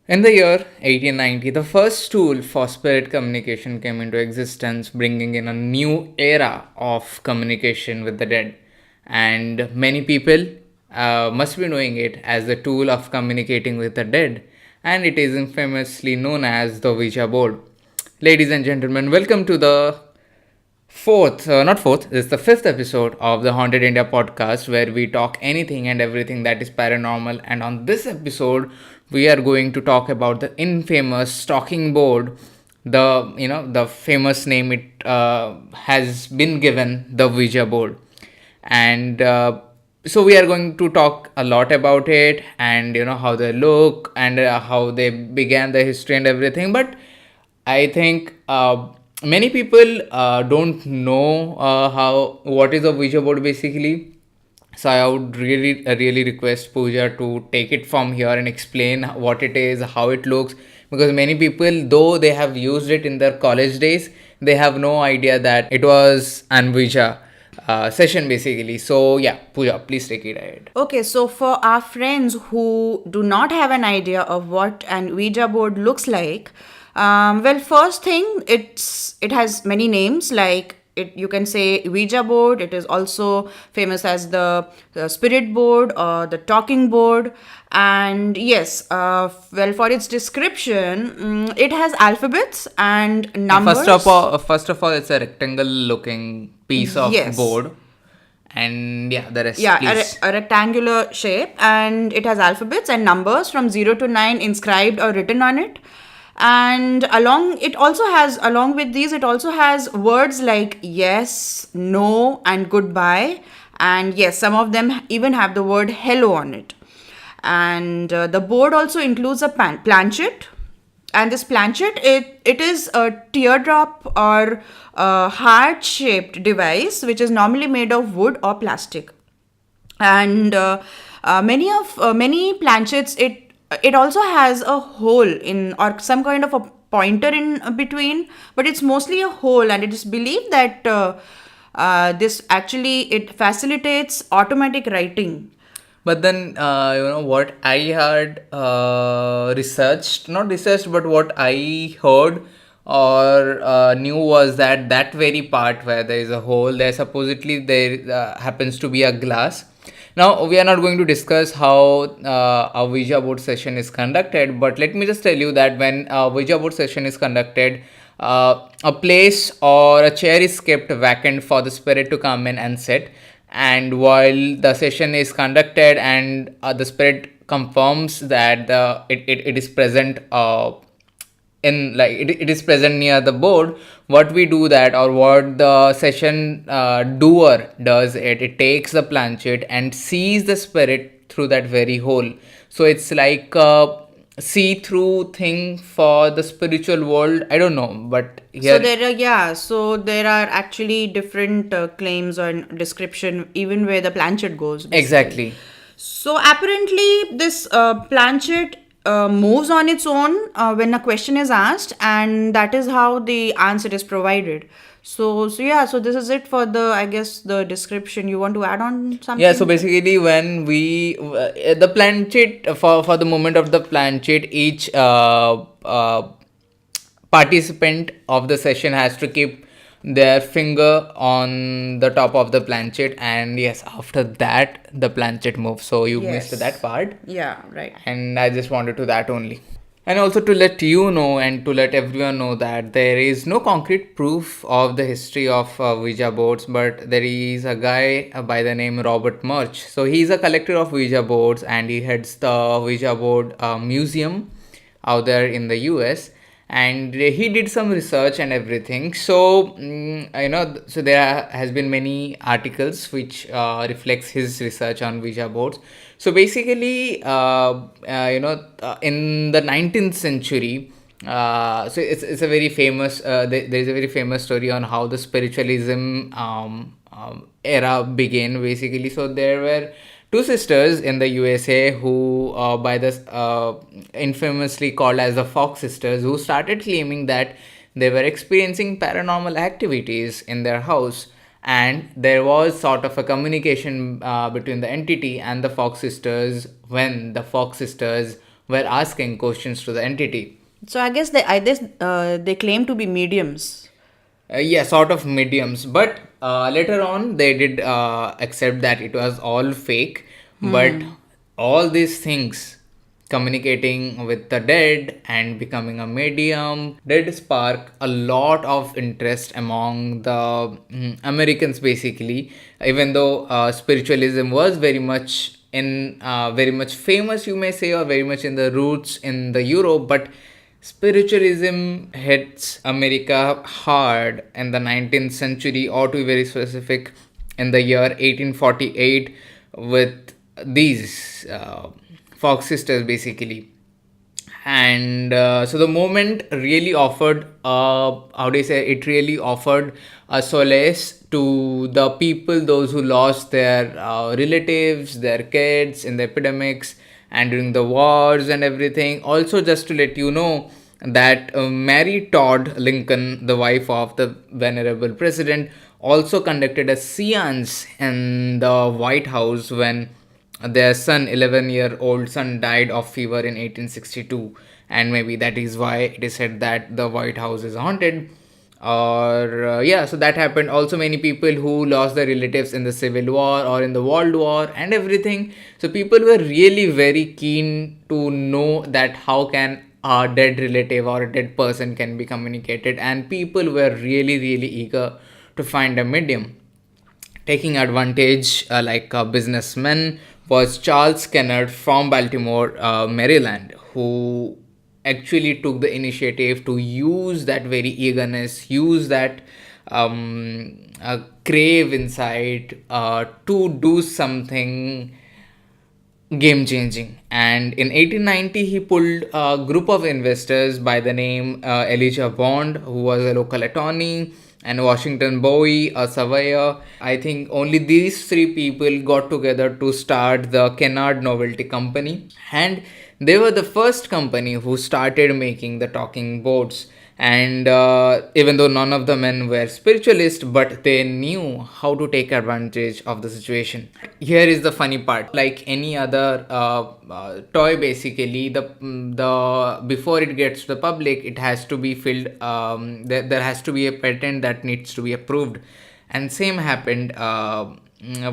In the year 1890, the first tool for spirit communication came into existence, bringing in a new era of communication with the dead. And many people must be knowing it as the tool of communicating with the dead, and it is infamously known as the Ouija board. Ladies and gentlemen, welcome to the not fourth, this is the fifth episode of the Haunted India podcast where we talk anything and everything that is paranormal. And on this episode, we are going to talk about the infamous talking board. The famous name it has been given, the Ouija board. And so we are going to talk a lot about it and how they look and how they began the history and everything. But I think many people don't know how what is a Ouija board basically. So I would really request Pooja to take it from here and explain what it is, how it looks, because many people, though they have used it in their college days, they have no idea that it was an Ouija session basically. So yeah, Pooja, please take it ahead. Okay, so for our friends who do not have an idea of what an Ouija board looks like, well, first thing, it has many names like it. You can say Ouija board. It is also famous as the spirit board or the talking board. And yes, well, for its description, it has alphabets and numbers. First of all, it's a rectangle-looking piece of Yes. board, and yeah, the rest, Yeah, please. a rectangular shape, and it has alphabets and numbers from 0 to 9 inscribed or written on it. And along with these, it also has words like yes, no, and goodbye. And yes, some of them even have the word hello on it. And the board also includes a planchet, and this planchet, it is a teardrop or a heart shaped device which is normally made of wood or plastic. And many planchets, it also has a hole in or some kind of a pointer in between, but it's mostly a hole, and it is believed that this actually it facilitates automatic writing. But then, what I had not researched, but what I heard or knew was that very part where there is a hole, there supposedly there happens to be a glass. Now, we are not going to discuss how a Ouija board session is conducted, but let me just tell you that when a Ouija board session is conducted, a place or a chair is kept vacant for the spirit to come in and sit. And while the session is conducted and the spirit confirms that it is present it is present near the board, what we do that, or what the session doer does, it takes the planchet and sees the spirit through that very hole. So it's like a see-through thing for the spiritual world. I don't know, but So here. there are actually different claims or description even where the planchet goes basically. Exactly. So apparently this planchet moves on its own when a question is asked, and that is how the answer is provided. So this is it for the, I guess, the description. You want to add on Yeah, so something? basically, when we the planchet, for the moment of the planchet, each participant of the session has to keep their finger on the top of the planchet, and yes, after that the planchet moves. So you missed that Yes. part, Yeah, right. and I just wanted to that only. And also to let you know and to let everyone know that there is no concrete proof of the history of Ouija boards, but there is a guy by the name Robert Murch. So he's a collector of Ouija boards and he heads the Ouija board museum out there in the US. And he did some research and everything. So so there has been many articles which reflects his research on Ouija boards. So basically, in the 19th century, so it's a very famous. There is a very famous story on how the spiritualism era began. Basically, so there were two sisters in the USA who, by the infamously called as the Fox sisters, who started claiming that they were experiencing paranormal activities in their house, and there was sort of a communication between the entity and the Fox sisters when the Fox sisters were asking questions to the entity. So I guess they claim to be mediums. Yeah, sort of mediums, but later on they did accept that it was all fake. But all these things, communicating with the dead and becoming a medium, did spark a lot of interest among the Americans, basically. Even though spiritualism was very much famous, you may say, or very much in the roots in the Europe, but spiritualism hits America hard in the 19th century, or to be very specific, in the year 1848, with these Fox sisters, basically. And so the moment really offered, how do you say, it really offered a solace to the people, those who lost their relatives, their kids in the epidemics and during the wars and everything. Also, just to let you know that Mary Todd Lincoln, the wife of the venerable president, also conducted a seance in the White House when their son, 11-year-old son, died of fever in 1862, and maybe that is why it is said that the White House is haunted. Or yeah, so that happened. Also, many people who lost their relatives in the Civil War or in the World War and everything. So people were really very keen to know that how can a dead relative or a dead person can be communicated, and people were really eager to find a medium. Taking advantage, like a businessman, was Charles Kennard from Baltimore, Maryland, who actually took the initiative to use that very eagerness, use that crave inside, to do something game changing. And in 1890, he pulled a group of investors by the name Elijah Bond, who was a local attorney, and Washington Bowie, a surveyor. I think only these three people got together to start the Kennard Novelty Company, and they were the first company who started making the talking boats. And even though none of the men were spiritualists, but they knew how to take advantage of the situation. Here is the funny part: like any other toy, basically, the before it gets to the public, it has to be filled, there has to be a patent that needs to be approved. And same happened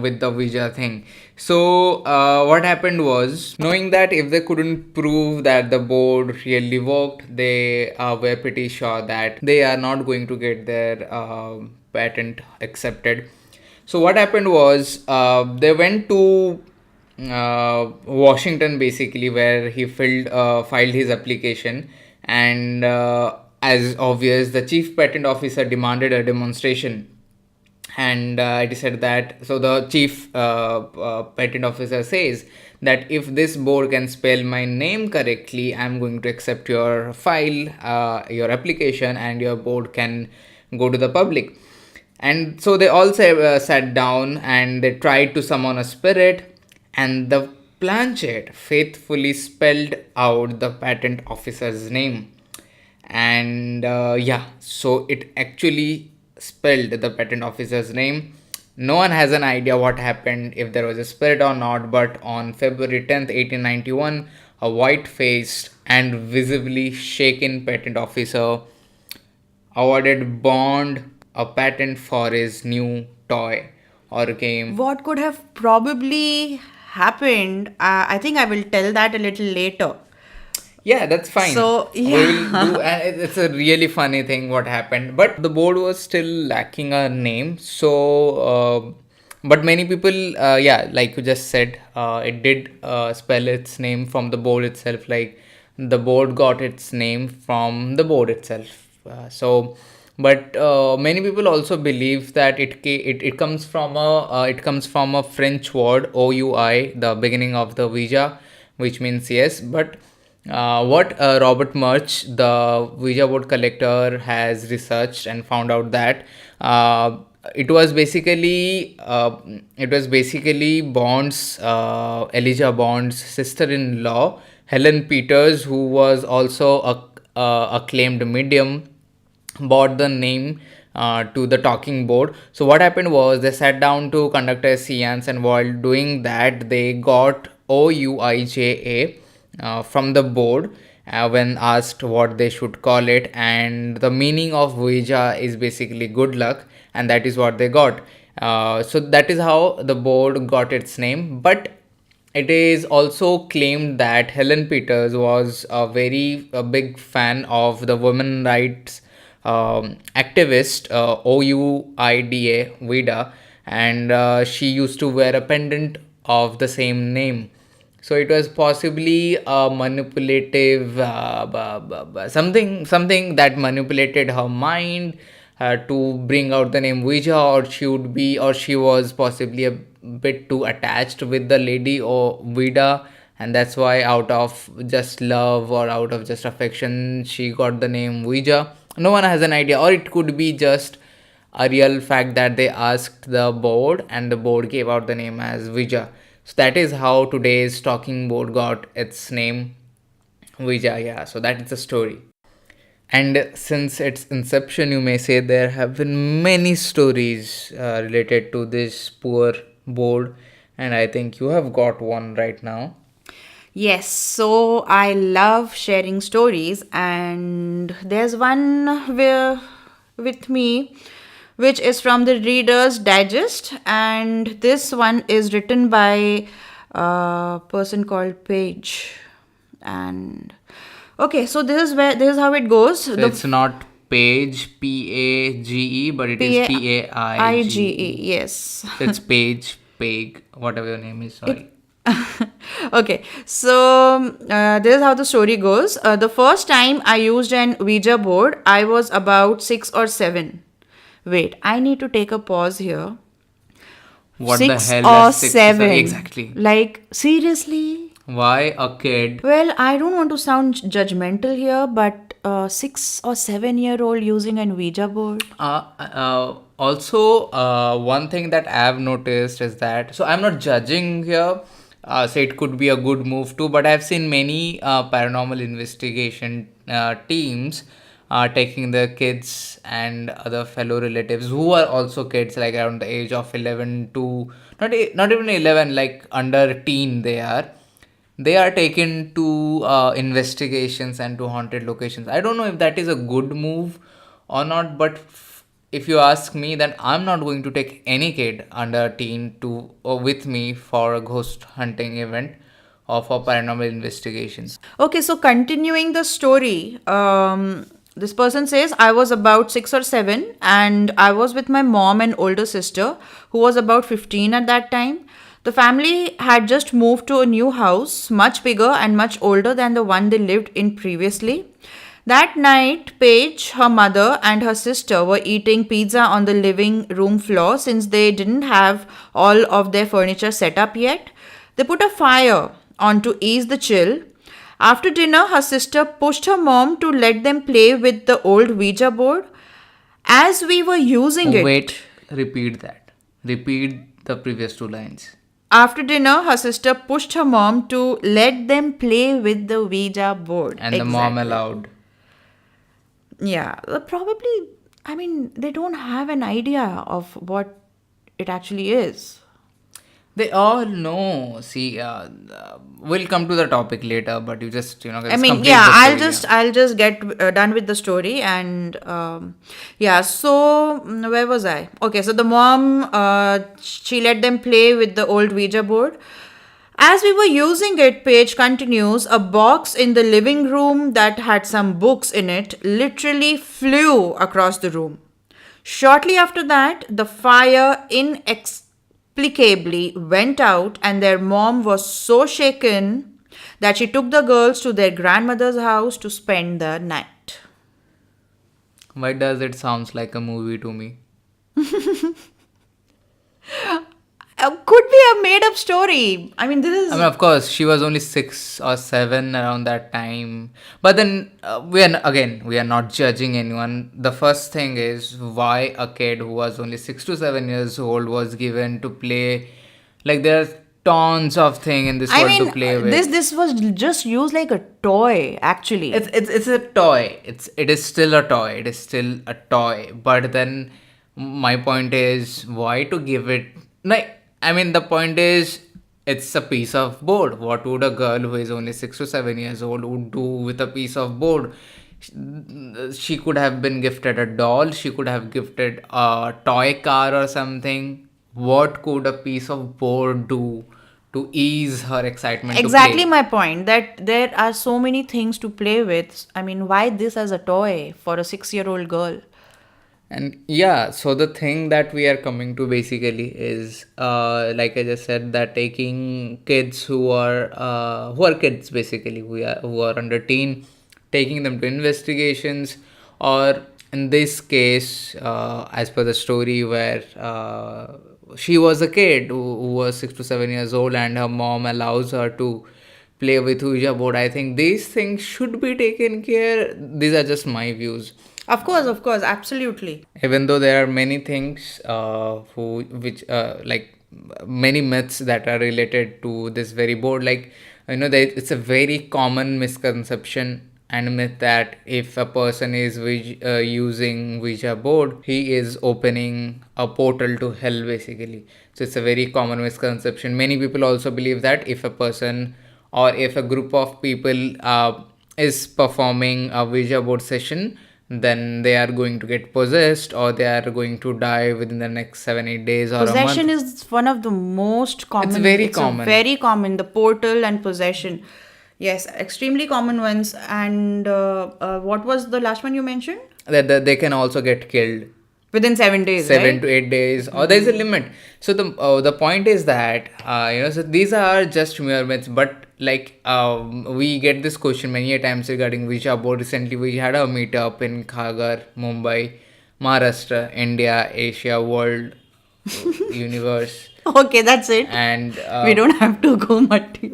with the Ouija thing. So what happened was, knowing that if they couldn't prove that the board really worked, they were pretty sure that they are not going to get their patent accepted. So what happened was, they went to Washington, basically, where he filed his application. And as obvious, the chief patent officer demanded a demonstration. And it is said that, so the chief patent officer says that if this board can spell my name correctly, I'm going to accept your file, your application, and your board can go to the public. And so they all sat down and they tried to summon a spirit, and the planchette faithfully spelled out the patent officer's name. And yeah, so it actually spelled the patent officer's name. No one has an idea what happened, if there was a spirit or not, but on February 10th, 1891, a white faced and visibly shaken patent officer awarded Bond a patent for his new toy or game. What could have probably happened? I think I will tell that a little later. Yeah, that's fine. So, We will yeah. do, and it's a really funny thing what happened. But the board was still lacking a name. So, but many people, yeah, like you just said, it did spell its name from the board itself. Like the board got its name from the board itself. But many people also believe that it comes from a French word, OUI, the beginning of the Ouija, which means yes. But what Robert Murch, the Ouija board collector, has researched and found out that it was basically Bond's, Elijah Bond's sister-in-law, Helen Peters, who was also a acclaimed medium, bought the name to the talking board. So what happened was, they sat down to conduct a seance, and while doing that, they got OUIJA, from the board when asked what they should call it, and the meaning of Ouija is basically good luck, and that is what they got. So that is how the board got its name. But it is also claimed that Helen Peters was a big fan of the women rights activist Ouida, and she used to wear a pendant of the same name. So it was possibly a manipulative something that manipulated her mind to bring out the name Ouija, or she was possibly a bit too attached with the lady or Vida, and that's why out of just love or out of just affection she got the name Ouija. No one has an idea, or it could be just a real fact that they asked the board and the board gave out the name as Ouija. So that is how today's talking board got its name, Ouija. Yeah, so that is the story. And since its inception, you may say there have been many stories related to this poor board, and I think you have got one right now. Yes, so I love sharing stories, and there's one with me which is from the Reader's Digest, and this one is written by a person called Paige. And okay, so this is how it goes. So it's not Page, Page, but it is Paige. Yes. So it's Page, Peg, whatever your name is. Sorry. Okay, so this is how the story goes. The first time I used an Ouija board, I was about 6 or 7. Wait, I need to take a pause here. What Six the hell or is 6 seven? Exactly. Like, seriously? Why a kid? Well, I don't want to sound judgmental here, but 6 or 7 year old using an Ouija board. Also, one thing that I have noticed is that, so I'm not judging here. So it could be a good move too, but I've seen many paranormal investigation teams taking their kids and other fellow relatives who are also kids, like around the age of 11 to not even 11, like under teen they are taken to investigations and to haunted locations. I don't know if that is a good move or not, but if you ask me, then I'm not going to take any kid under teen to with me for a ghost hunting event or for paranormal investigations. Okay, so continuing the story, this person says I was about 6 or 7, and I was with my mom and older sister, who was about 15 at that time. The family had just moved to a new house, much bigger and much older than the one they lived in previously. That night, Paige, her mother, and her sister were eating pizza on the living room floor since they didn't have all of their furniture set up yet. They put a fire on to ease the chill. After dinner, her sister pushed her mom to let them play with the old Ouija board. As we were using it. Wait, repeat that. Repeat the previous two lines. After dinner, her sister pushed her mom to let them play with the Ouija board. And the mom allowed. Yeah, probably, I mean, they don't have an idea of what it actually is. They all know. See, we'll come to the topic later, but you just, I mean, complete yeah, the story, I'll just get done with the story, and yeah. So where was I? Okay, so the mom, she let them play with the old Ouija board. As we were using it, Paige continues, a box in the living room that had some books in it literally flew across the room. Shortly after that, the fire inexplicably went out, and their mom was so shaken that she took the girls to their grandmother's house to spend the night. Why does it sounds like a movie to me? Could be a made up story. I mean, this is. I mean, of course, she was only 6 or 7 around that time. But then, we are not judging anyone. The first thing is why a kid who was only 6 to 7 years old was given to play. Like, there are tons of things in this world to play with. This was just used like a toy, actually. It's a toy. It is still a toy. It is still a toy. But then, my point is, why to give it like. I mean, the point is, it's a piece of board. What would a girl who is only 6 to 7 years old would do with a piece of board? She could have been gifted a doll, she could have gifted a toy car or something. What could a piece of board do to ease her excitement to Exactly play? my point, that there are so many things to play with. I mean, why this as a toy for a 6-year-old girl? And yeah, so the thing that we are coming to basically is, like I just said, that taking kids who are kids basically, who are under teen, taking them to investigations, or in this case, as per the story, where she was a kid who was 6 to 7 years old, and her mom allows her to play with Ouija board. I think these things should be taken care. These are just my views. Of course, absolutely. Even though there are many things like many myths that are related to this very board, like it's a very common misconception and myth that if a person is using Ouija board, he is opening a portal to hell basically. So it's a very common misconception. Many people also believe that if a person or if a group of people is performing a Ouija board session, then they are going to get possessed or they are going to die within the next 7 8 days or a month. Possession is one of the most It's common. very It's a common. very common. The portal and possession. Yes, extremely common ones. And what was the last one you mentioned? That they can also get killed Within 7 days, 7 to 8 days, or there is a limit. So the point is that so these are just mere myths. But like we get this question many a times regarding Ouija board. Recently we had a meetup in Khagar, Mumbai, Maharashtra, India, Asia, world, universe. Okay, that's it. And We don't have to go much. we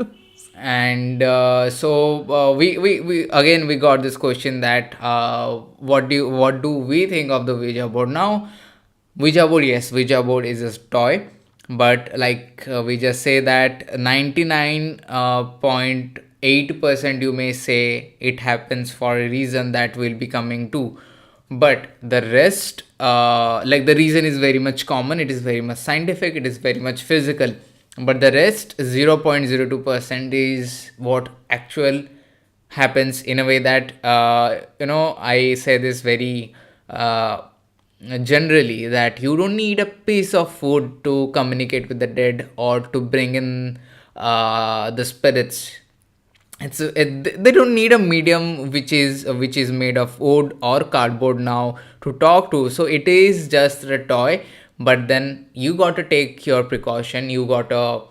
again we got this question that what do we think of the Ouija board now? Ouija board, yes, Ouija board is a toy, but like we just say that 99.8% you may say it happens for a reason that will be coming to, but the rest, like the reason is very much common, it is very much scientific, it is very much physical, but the rest 0.02% is what actual happens in a way that I say this very generally, that you don't need a piece of food to communicate with the dead or to bring in the spirits. They don't need a medium which is made of wood or cardboard now to talk to. So it is just a toy, but then you got to take your precaution, you got to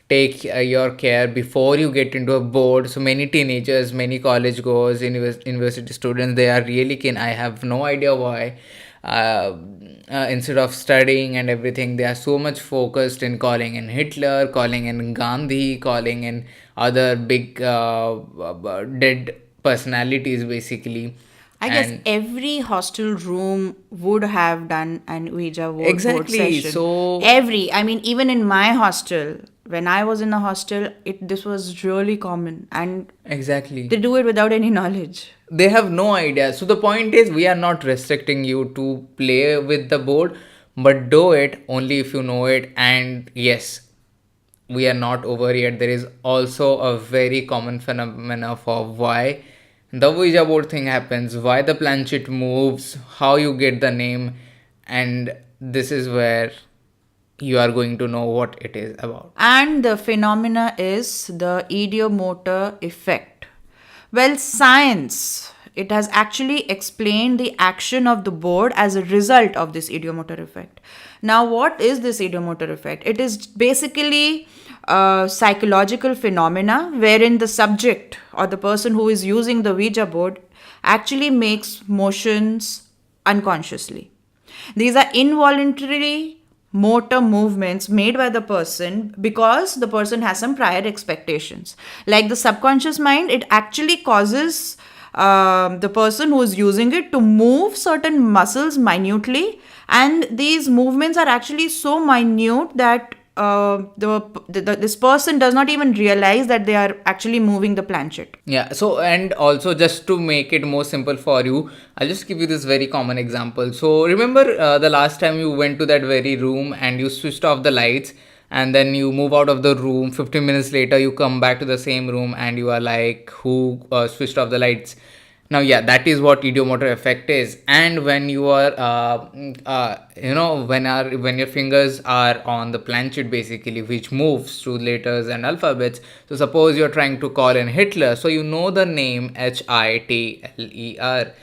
take your care before you get into a board. So many teenagers, many college goers, university students, they are really keen. I have no idea why. Instead of studying and everything, they are so much focused in calling in Hitler, calling in Gandhi, calling in other big dead personalities basically. I guess And every hostel room would have done an Ouija board exactly, session. so I mean, even in my hostel, when I was in a hostel, this was really common, and exactly, they do it without any knowledge. they have no idea. So the point is, we are not restricting you to play with the board, but do it only if you know it. And yes, we are not over yet. There is also a very common phenomena for why the Ouija board thing happens, why the planchette moves, how you get the name, and this is where you are going to know what it is about. And the phenomena is the idiomotor effect. Well, science, it has actually explained the action of the board as a result of this idiomotor effect. Now, what is this idiomotor effect? It is basically a psychological phenomena wherein the subject or the person who is using the Ouija board actually makes motions unconsciously. These are involuntary motor movements made by the person because the person has some prior expectations. Like the subconscious mind, it actually causes the person who is using it to move certain muscles minutely, and these movements are actually so minute that this person does not even realize that they are actually moving the planchette. Yeah, so and also just to make it more simple for you, I'll just give you this very common example. So remember the last time you went to that very room and you switched off the lights and then you move out of the room. 15 minutes later you come back to the same room and you are like, who switched off the lights? Now, yeah, that is what idiomotor effect is. And when you are when your fingers are on the planchette, basically, which moves through letters and alphabets. So suppose you're trying to call in Hitler, so you know the name Hitler,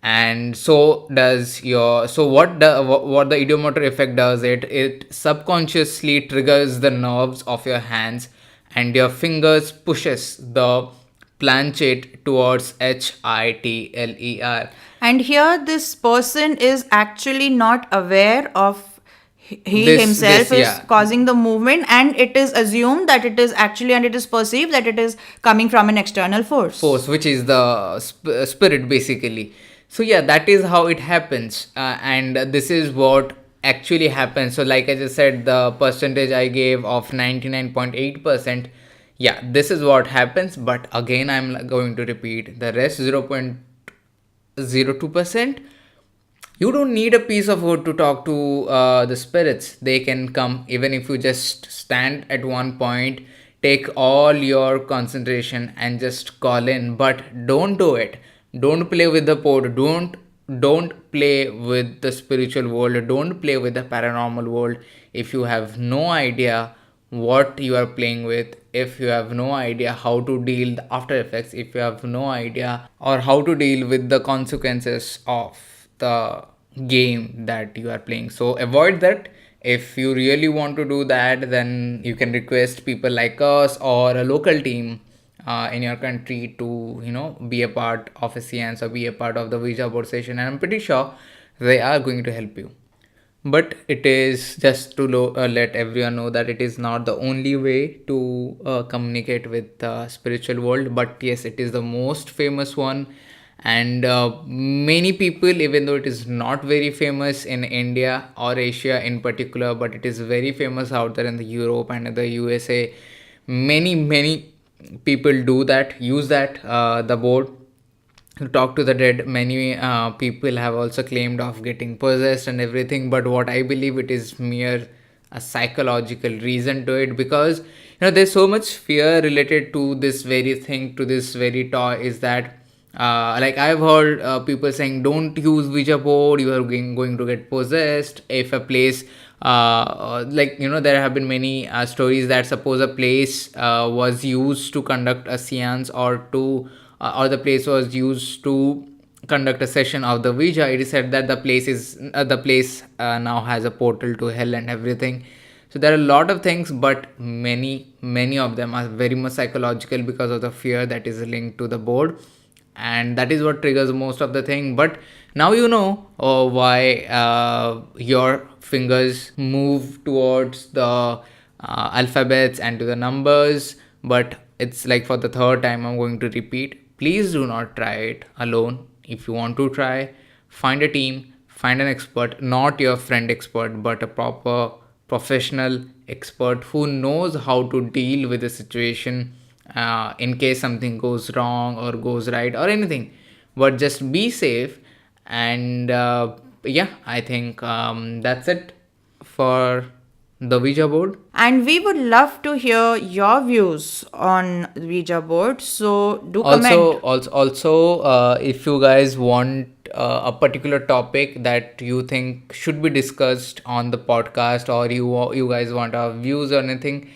and so does your. So what the idiomotor effect does, it subconsciously triggers the nerves of your hands, and your fingers pushes the planchette towards Hitler. And here, this person is actually not aware of he This himself is yeah, causing the movement, and it is assumed that it is actually, and it is perceived that it is coming from an external force. force, which is the spirit, basically. So yeah, that is how it happens, and this is what actually happens. So like I just said, the percentage I gave of 99.8%, yeah, this is what happens. But again, I'm going to repeat the rest, 0.02%. You don't need a piece of wood to talk to the spirits. They can come even if you just stand at one point, take all your concentration and just call in. But don't do it. Don't play with the pod. Don't play with the spiritual world. Don't play with the paranormal world if you have no idea what you are playing with, if you have no idea how to deal the after effects, if you have no idea or how to deal with the consequences of the game that you are playing. So avoid that. If you really want to do that, then you can request people like us or a local team in your country to be a part of a seance or be a part of the Ouija board session, and I'm pretty sure they are going to help you. But it is just to let everyone know that it is not the only way to communicate with the spiritual world, but yes, it is the most famous one. And many people, even though it is not very famous in India or Asia in particular, but it is very famous out there in the Europe and in the USA, many people do that, use that the board to talk to the dead. Many people have also claimed of getting possessed and everything, but what I believe, it is mere a psychological reason to it, because there's so much fear related to this very thing, to this very toy, is that like I've heard people saying, don't use Ouija board, you are going to get possessed. If a place there have been many stories that suppose a place was used to conduct a seance, or the place was used to conduct a session of the Ouija. It is said that the place now has a portal to hell and everything. So there are a lot of things, but many of them are very much psychological because of the fear that is linked to the board, and that is what triggers most of the thing. But now you know why your fingers move towards the alphabets and to the numbers. But it's like, for the third time I'm going to repeat, please do not try it alone. If you want to try, find a team, find an expert, not your friend expert, but a proper professional expert who knows how to deal with the situation in case something goes wrong or goes right or anything. But just be safe. And yeah, I think that's it for the Ouija board. And we would love to hear your views on Ouija board. So do comment. Also, if you guys want a particular topic that you think should be discussed on the podcast, or you guys want our views or anything,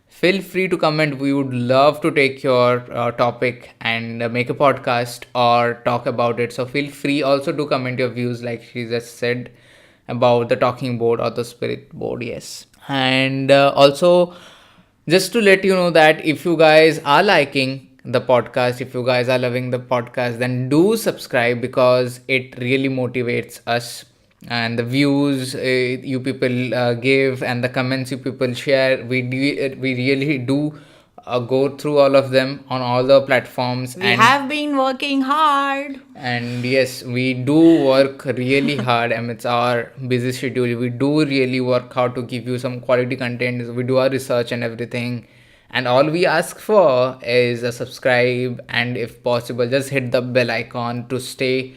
feel free to comment. We would love to take your topic and make a podcast or talk about it. So feel free also to comment your views, like she just said, about the talking board or the spirit board. Yes. And also, just to let you know that if you guys are liking the podcast, if you guys are loving the podcast, then do subscribe, because it really motivates us. And the views you people give, and the comments you people share, we really do go through all of them on all the platforms. We have been working hard. And yes, we do work really hard amidst our busy schedule. We do really work hard to give you some quality content. We do our research and everything. And all we ask for is a subscribe, and if possible, just hit the bell icon to stay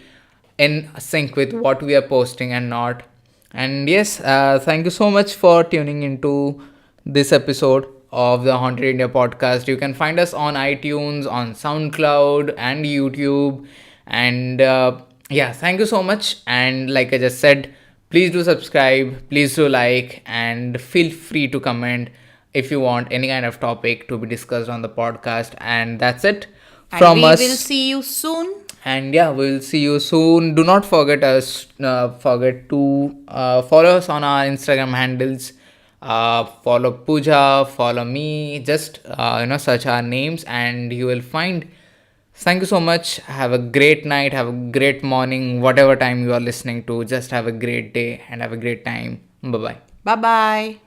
in sync with what we are posting and not. And yes, thank you so much for tuning into this episode of the Haunted India podcast. You can find us on iTunes, on SoundCloud, and YouTube. And yeah, thank you so much. And like I just said, please do subscribe, please do like, and feel free to comment if you want any kind of topic to be discussed on the podcast. And that's it And from we us. will see you soon. And yeah, we'll see you soon. Do not forget to follow us on our Instagram handles. Follow Pooja, follow me. Just search our names and you will find. Thank you so much. Have a great night. Have a great morning. Whatever time you are listening to, just have a great day and have a great time. Bye bye. Bye bye.